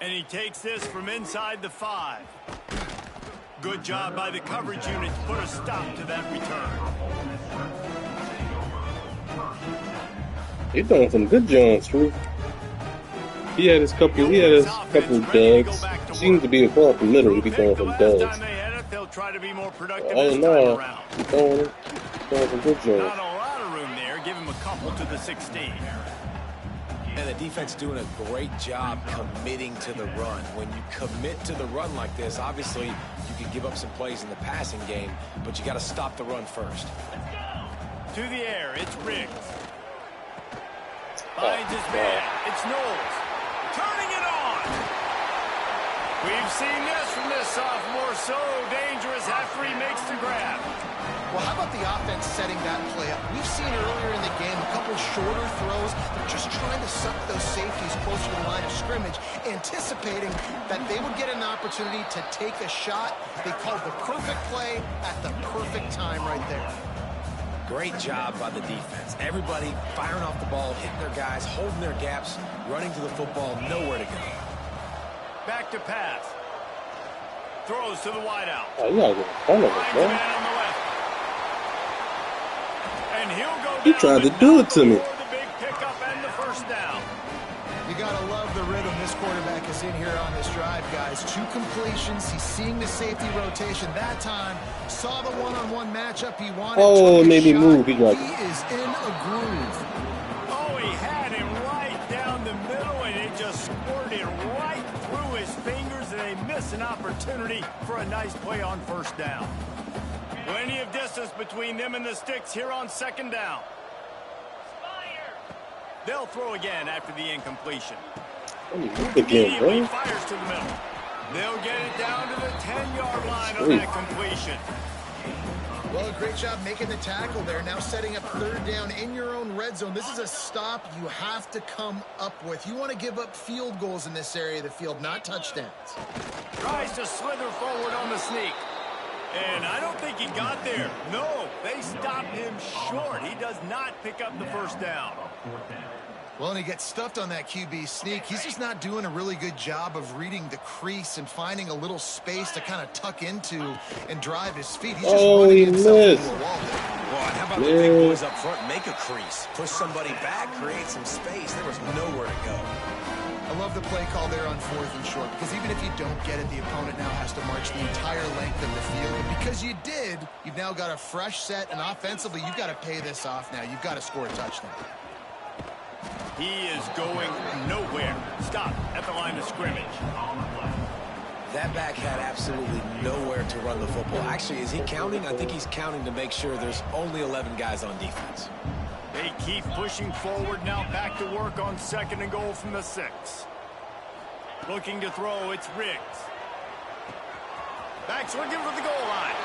And he takes this from inside the 5. Good job by the coverage unit to put a stop to that return. He's doing some good jumps, too. He had his couple duds. Seems to be across the middle. He'll be throwing some duds. They'll try to be more productive Oh this no, time around. he's throwing some good jumps. Not a lot of room there. Give him a couple to the 16. And the defense doing a great job committing to the run. When you commit to the run like this, obviously you can give up some plays in the passing game, but you got to stop the run first. To the air, it's Riggs. Finds his man. It's Knowles. Turning it on. We've seen this from this sophomore. So dangerous after he makes the grab. Well, how about the offense setting that play up? We've seen earlier in the game a couple shorter throws. They're just trying to suck those safeties closer to the line of scrimmage, anticipating that they would get an opportunity to take a shot. They called the perfect play at the perfect time right there. Great job by the defense. Everybody firing off the ball, hitting their guys, holding their gaps, running to the football, nowhere to go. Back to pass. throws to the wideout. Oh, you gotta get in front of it, man. And he'll go He tried to do it to me. the big pickup and the first down. You gotta love the rhythm this quarterback is in here on this drive, guys. 2 completions. He's seeing the safety rotation that time. Saw the one-on-one matchup he wanted. Oh, it made me move. He is in a groove. Oh, he had him right down the middle, and it just squirted right through his fingers, and they miss an opportunity for a nice play on first down. Plenty of distance between them and the sticks here on second down. They'll throw again after the incompletion. Again, Fires to the middle. They'll get it down to the 10-yard line on that completion. Well, great job making the tackle there. Now setting up third down in your own red zone. This is a stop you have to come up with. You want to give up field goals in this area of the field, not touchdowns. Tries to slither forward on the sneak. And I don't think he got there. No, they stopped him short. He does not pick up the first down. Well, and he gets stuffed on that QB sneak. He's just not doing a really good job of reading the crease and finding a little space to kind of tuck into and drive his feet. He's just running himself into a wall there. Well, and how about the big boys up front? Make a crease. Push somebody back, create some space. There was nowhere to go. I love the play call there on 4th and short, because even if you don't get it, the opponent now has to march the entire length of the field. And because you did, you've now got a fresh set, and offensively, you've got to pay this off now. You've got to score a touchdown. He is going nowhere. Stop at the line of scrimmage. That back had absolutely nowhere to run the football. Actually, is he counting? I think he's counting to make sure there's only 11 guys on defense. They keep pushing forward now, back to work on 2nd and goal from the 6. Looking to throw, it's Riggs. Back swinging for the goal line.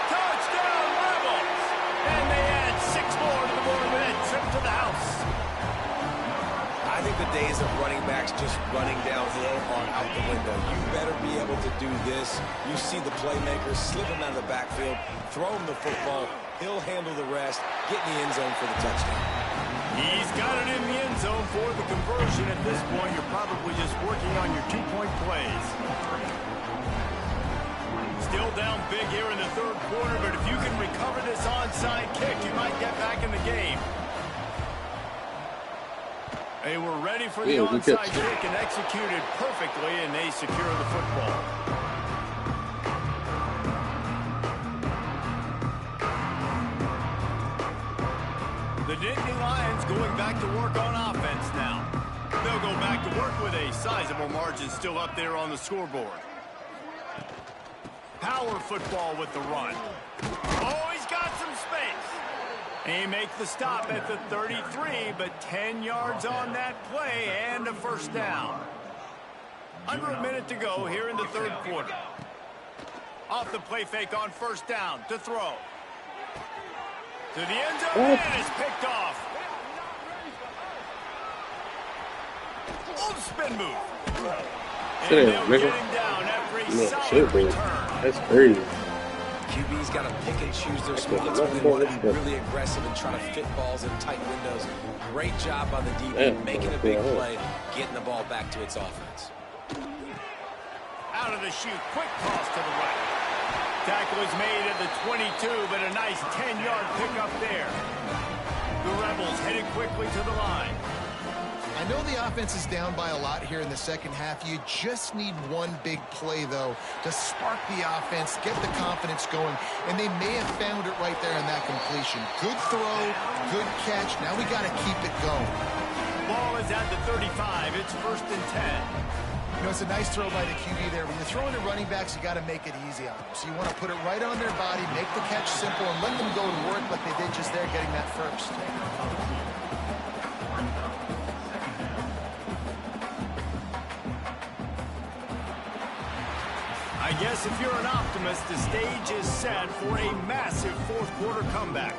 Touchdown, Rebels! And they add 6 more to the board with that trip to the house. I think the days of running backs just running downhill are out the window. You better be able to do this. You see the playmakers slip him out of the backfield, throw him the football. He'll handle the rest, get in the end zone for the touchdown. He's got it in the end zone for the conversion. At this point, you're probably just working on your 2-point plays. Still down big here in the 3rd quarter, but if you can recover this onside kick, you might get back in the game. They were ready for the onside kick and executed perfectly, and they secure the football. The Nittany Lions going back to work on offense now. They'll go back to work with a sizable margin still up there on the scoreboard. Power football with the run. Oh, he's got some space. He makes the stop at the 33, but 10 yards on that play and a first down. Under a minute to go here in the 3rd quarter. Off the play fake on first down to throw. To the end zone, and is picked off. On the spin move. And they'll get him down after a solid return. That's crazy. QB's got to pick and choose their spots when they want to be really aggressive and try to fit balls in tight windows. Great job by the DB, making a big play, getting the ball back to its offense. Out of the chute, quick toss to the right. Tackle is made at the 22, but a nice 10-yard pickup there. The Rebels headed quickly to the line. I know the offense is down by a lot here in the second half. You just need one big play, though, to spark the offense, get the confidence going, and they may have found it right there in that completion. Good throw, good catch. Now we got to keep it going. Ball is at the 35. It's 1st and 10. You know, it's a nice throw by the QB there. When you're throwing to running backs, you got to make it easy on them. So you want to put it right on their body, make the catch simple, and let them go to work like they did just there, getting that first. I guess if you're an optimist, the stage is set for a massive 4th quarter comeback.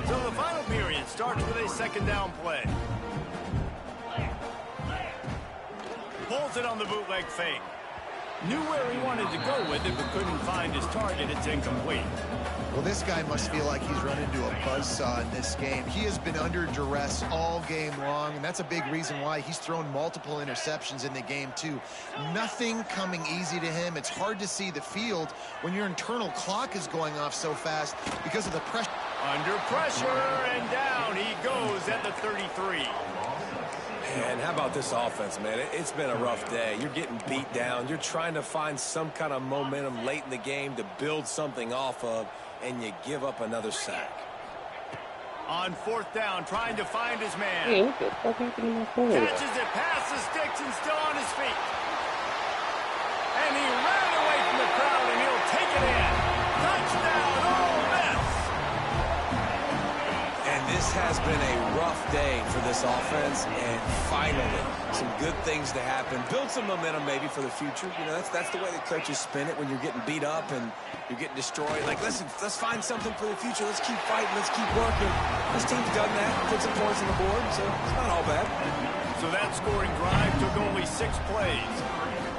So the final period starts with a 2nd down play. Pulls it on the bootleg fake. Knew where he wanted to go with it, but couldn't find his target. It's incomplete. Well, this guy must feel like he's run into a buzzsaw in this game. He has been under duress all game long, and that's a big reason why he's thrown multiple interceptions in the game, too. Nothing coming easy to him. It's hard to see the field when your internal clock is going off so fast because of the pressure. Under pressure, and down he goes at the 33. And how about this offense, man? It's been a rough day. You're getting beat down. You're trying to find some kind of momentum late in the game to build something off of, and you give up another sack. On 4th down, trying to find his man. Hey, what the fuck happened to my phone? Catches it past the sticks and still on his feet. And he ran away from the crowd, and he'll take it in. Touchdown, Ole Miss. And this has been a rough day for this offense, and finally, some good things to happen. Build some momentum maybe for the future. You know, that's the way the coaches spin it when you're getting beat up and you're getting destroyed. Like, listen, let's find something for the future. Let's keep fighting. Let's keep working. This team's done that. Put some points on the board, so it's not all bad. So that scoring drive took only 6 plays.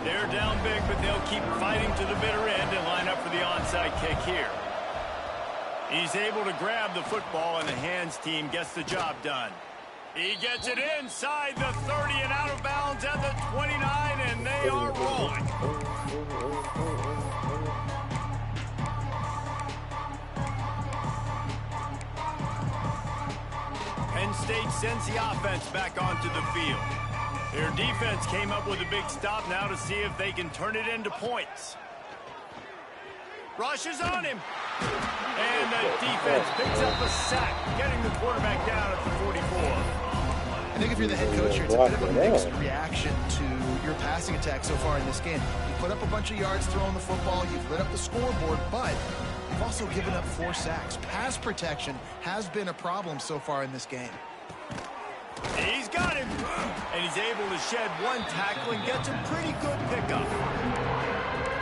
They're down big, but they'll keep fighting to the bitter end and line up for the onside kick here. He's able to grab the football, and the hands team gets the job done. He gets it inside the 30 and out of bounds at the 29, and they are rolling. Penn State sends the offense back onto the field. Their defense came up with a big stop now to see if they can turn it into points. Rushes on him. And the defense picks up a sack, getting the quarterback down at the 44. I think if you're the head coach here, it's a bit of a mixed reaction to your passing attack so far in this game. You put up a bunch of yards throwing the football, you've lit up the scoreboard, but you've also given up 4 sacks. Pass protection has been a problem so far in this game. He's got him. And he's able to shed 1 tackle and gets a pretty good pickup.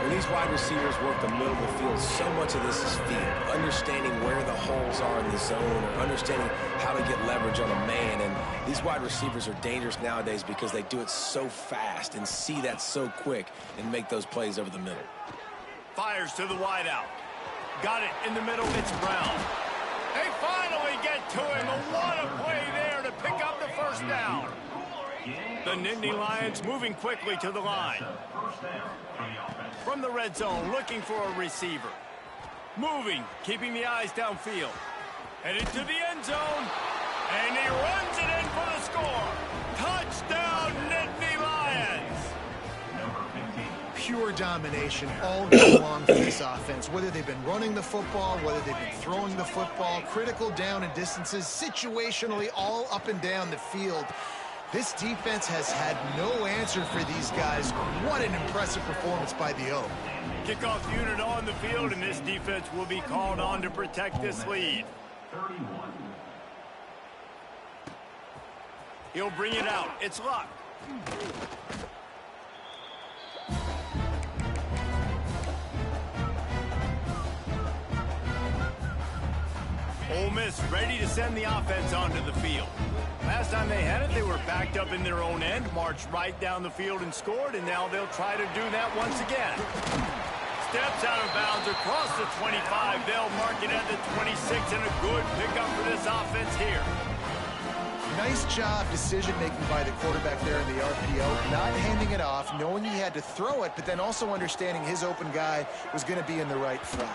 When these wide receivers work the middle of the field, so much of this is feel. Understanding where the holes are in the zone, or understanding how to get leverage on a man. And these wide receivers are dangerous nowadays because they do it so fast and see that so quick and make those plays over the middle. Fires to the wideout. Got it in the middle. It's Brown. They finally get to him. What a play there to pick up the 1st down. The Nittany Lions moving quickly to the line. From the red zone, looking for a receiver. Moving, keeping the eyes downfield. Headed to the end zone. And he runs it in for the score. Touchdown, Nittany Lions. Pure domination all day long for this offense. Whether they've been running the football, whether they've been throwing the football, critical down and distances, situationally all up and down the field. This defense has had no answer for these guys. What an impressive performance by the Oak. Kickoff unit on the field, and this defense will be called on to protect this lead. He'll bring it out. It's Luck. Ole Miss ready to send the offense onto the field. Last time they had it, they were backed up in their own end, marched right down the field and scored, and now they'll try to do that once again. Steps out of bounds across the 25. They'll mark it at the 26, and a good pickup for this offense here. Nice job decision-making by the quarterback there in the RPO, not handing it off, knowing he had to throw it, but then also understanding his open guy was going to be in the right front.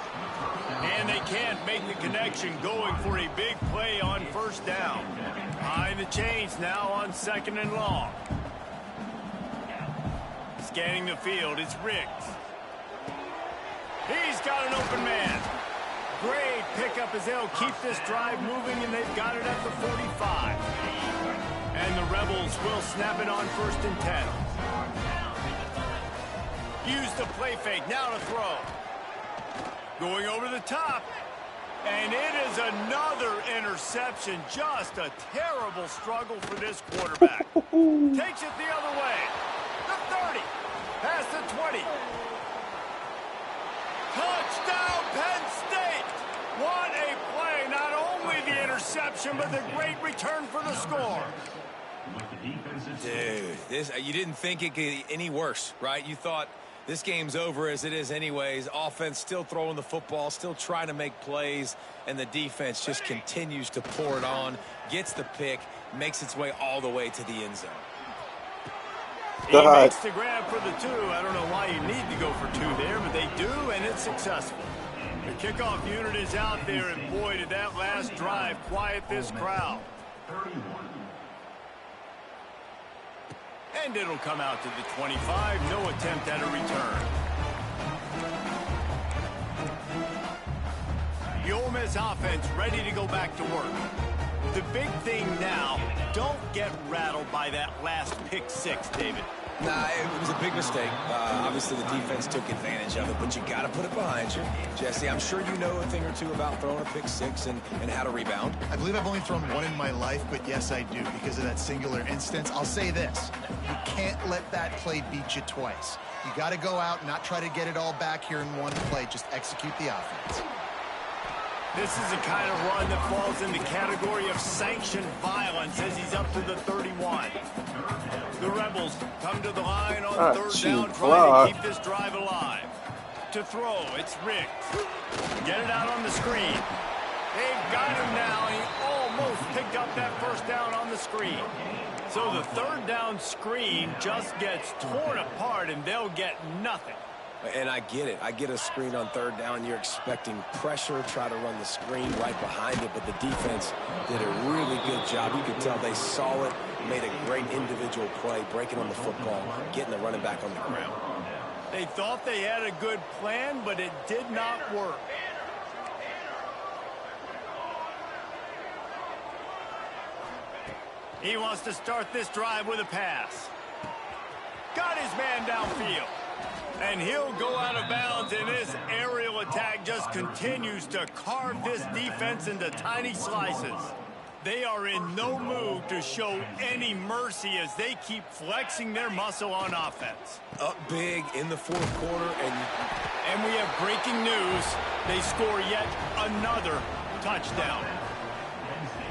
And they can't make the connection, going for a big play on 1st down. Behind the chains now on 2nd and long. Scanning the field, it's Riggs. He's got an open man. Great pickup as they'll keep this drive moving, and they've got it at the 45. And the Rebels will snap it on 1st and 10. Use the play fake, now to throw. Going over the top. And it is another interception. Just a terrible struggle for this quarterback. Takes it the other way. The 30. Past the 20. Touchdown, Penn State. What a play. Not only the interception, but the great return for the score. Dude, you didn't think it could get any worse, right? You thought This game's over as it is anyways. Offense still throwing the football, still trying to make plays, and the defense just continues to pour it on, gets the pick, makes its way all the way to the end zone. He makes the grab for the 2. I don't know why you need to go for 2 there, but they do, and it's successful. The kickoff unit is out there, and boy, did that last drive quiet this crowd. And it'll come out to the 25. No attempt at a return. The Ole Miss offense ready to go back to work. The big thing now, don't get rattled by that last pick 6, David. Nah, it was a big mistake. Obviously, the defense took advantage of it, but you got to put it behind you. Jesse, I'm sure you know a thing or two about throwing a pick 6 and how to rebound. I believe I've only thrown one in my life, but yes, I do because of that singular instance. I'll say this. You can't let that play beat you twice. You got to go out and not try to get it all back here in one play. Just execute the offense. This is the kind of run that falls in the category of sanctioned violence as he's up to the 31. The Rebels come to the line on 3rd down, trying to keep this drive alive. To throw, it's Riggs. Get it out on the screen. They've got him now. He almost picked up that 1st down on the screen. So the 3rd down screen just gets torn apart, and they'll get nothing. And I get it. I get a screen on 3rd down. You're expecting pressure, try to run the screen right behind it, but the defense did a really good job. You could tell they saw it, made a great individual play, breaking on the football, getting the running back on the ground. They thought they had a good plan, but it did not work. He wants to start this drive with a pass. Got his man downfield. And he'll go out of bounds, and this aerial attack just continues to carve this defense into tiny slices. They are in no mood to show any mercy as they keep flexing their muscle on offense. Up big in the 4th quarter, and we have breaking news. They score yet another touchdown.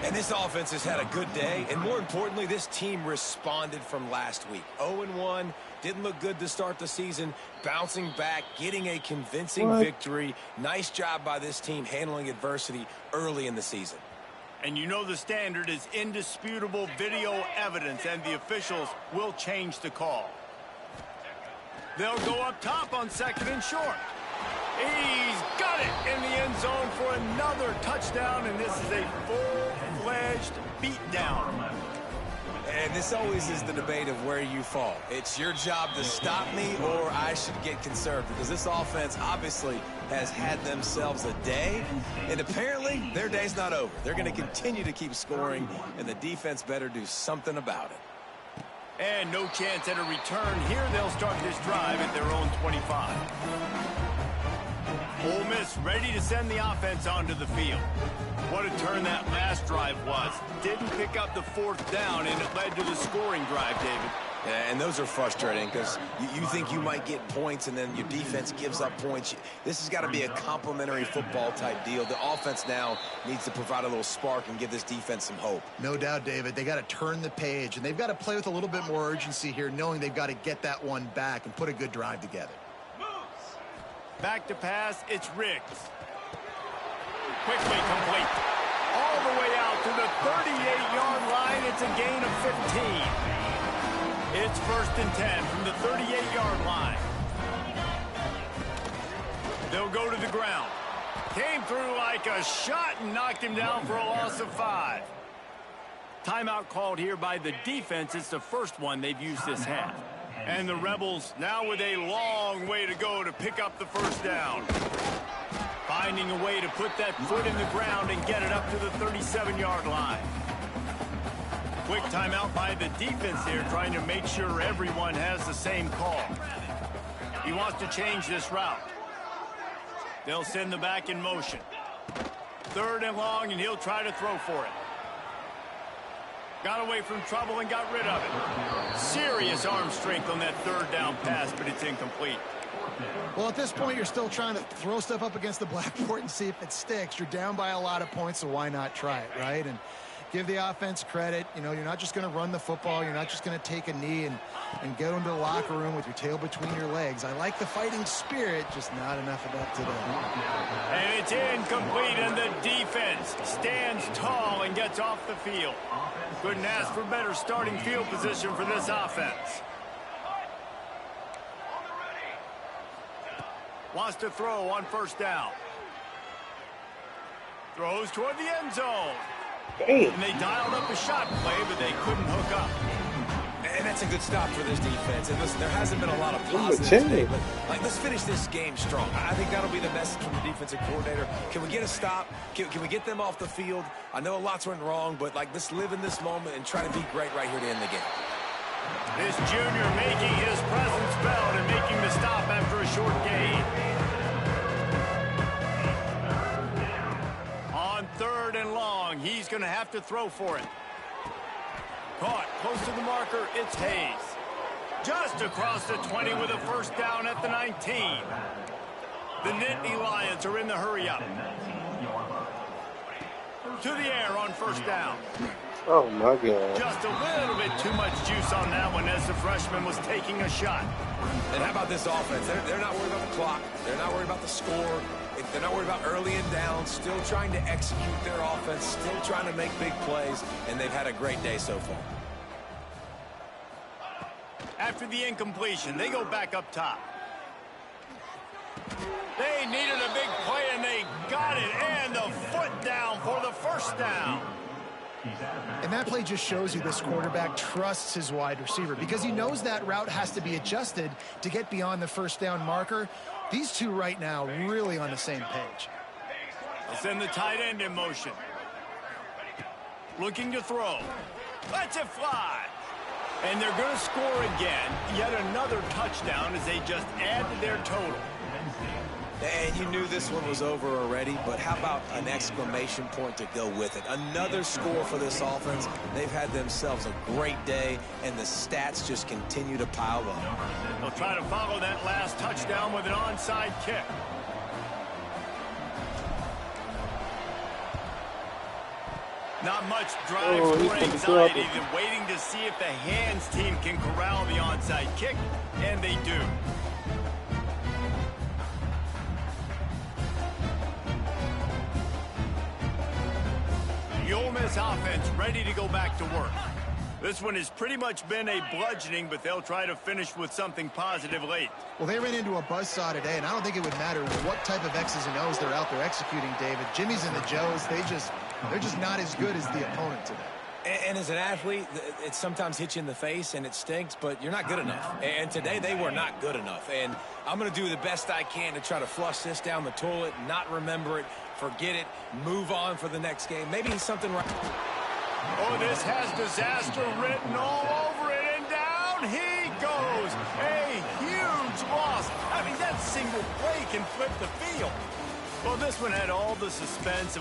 And this offense has had a good day, and more importantly, this team responded from last week. 0-1, didn't look good to start the season, bouncing back, getting a convincing victory. Nice job by this team handling adversity early in the season. And you know the standard is indisputable video evidence, and the officials will change the call. They'll go up top on 2nd and short. He's got it in the end zone for another touchdown, and this is a full-fledged beatdown. And this always is the debate of where you fall. It's your job to stop me, or I should get conserved, because this offense obviously has had themselves a day, and apparently their day's not over. They're going to continue to keep scoring, and the defense better do something about it. And no chance at a return here. They'll start this drive at their own 25. Ole Miss ready to send the offense onto the field. What a turn that last drive was. Didn't pick up the 4th down, and it led to the scoring drive, David. Yeah, and those are frustrating because you think you might get points, and then your defense gives up points. This has got to be a complimentary football type deal. The offense now needs to provide a little spark and give this defense some hope. No doubt, David. They got to turn the page, and they've got to play with a little bit more urgency here, knowing they've got to get that one back and put a good drive together. Back to pass, it's Riggs. Quickly complete. All the way out to the 38-yard line. It's a gain of 15. It's 1st and 10 from the 38-yard line. They'll go to the ground. Came through like a shot and knocked him down for a loss of 5. Timeout called here by the defense. It's the first one they've used this half. And the Rebels now with a long way to go to pick up the 1st down. Finding a way to put that foot in the ground and get it up to the 37-yard line. Quick timeout by the defense there, trying to make sure everyone has the same call. He wants to change this route. They'll send the back in motion. 3rd and long, and he'll try to throw for it. Got away from trouble and got rid of it. Serious arm strength on that 3rd down pass, but it's incomplete. Well, at this point, you're still trying to throw stuff up against the blackboard and see if it sticks. You're down by a lot of points, so why not try it, right? And Give the offense credit. You know, you're not just going to run the football. You're not just going to take a knee and go into the locker room with your tail between your legs. I like the fighting spirit, just not enough of that today. And it's incomplete, and the defense stands tall and gets off the field. Couldn't ask for better starting field position for this offense. Wants to throw on first down. Throws toward the end zone. Damn. And they dialed up a shot play, but they couldn't hook up. And that's a good stop for this defense. And listen, there hasn't been a lot of positives today, but let's finish this game strong. I think that'll be the message from the defensive coordinator. Can we get a stop? Can we get them off the field? I know lots went wrong, but let's live in this moment and try to be great right here to end the game. This junior making his presence felt and making the stop after a short gain. On 3rd and long, he's going to have to throw for it. Caught close to the marker, it's Hayes. Just across the 20 with a first down at the 19. The Nittany Lions are in the hurry-up. To the air on first down. Oh, my God. Just a little bit too much juice on that one as the freshman was taking a shot. And how about this offense? They're not worried about the clock. They're not worried about the score. They're not worried about early and down. Still trying to execute their offense. Still trying to make big plays. And they've had a great day so far. After the incompletion, they go back up top. They needed a big play, and they got it. And the foot down for the first down. And that play just shows you this quarterback trusts his wide receiver because he knows that route has to be adjusted to get beyond the first down marker. These two right now really on the same page. They'll send the tight end in motion. Looking to throw. Lets it fly. And they're going to score again. Yet another touchdown as they just add to their total. And you knew this one was over already, but how about an exclamation point to go with it? Another score for this offense. They've had themselves a great day, and the stats just continue to pile up. They'll try to follow that last touchdown with an onside kick. Not much drive or anxiety than waiting to see if the hands team can corral the onside kick, and they do. The Ole Miss offense ready to go back to work. This one has pretty much been a bludgeoning, but they'll try to finish with something positive late. Well, they ran into a buzzsaw today, and I don't think it would matter what type of X's and O's they're out there executing, David. Jimmy's and the Joes, they're just not as good as the opponent today. And as an athlete, it sometimes hits you in the face, and it stinks, but you're not good enough. And today, they were not good enough. And I'm going to do the best I can to try to flush this down the toilet, not remember it, forget it, move on for the next game. Maybe something right. Oh, this has disaster written all over it, and down he goes. A huge loss. I mean, that single play can flip the field. Well, this one had all the suspense of a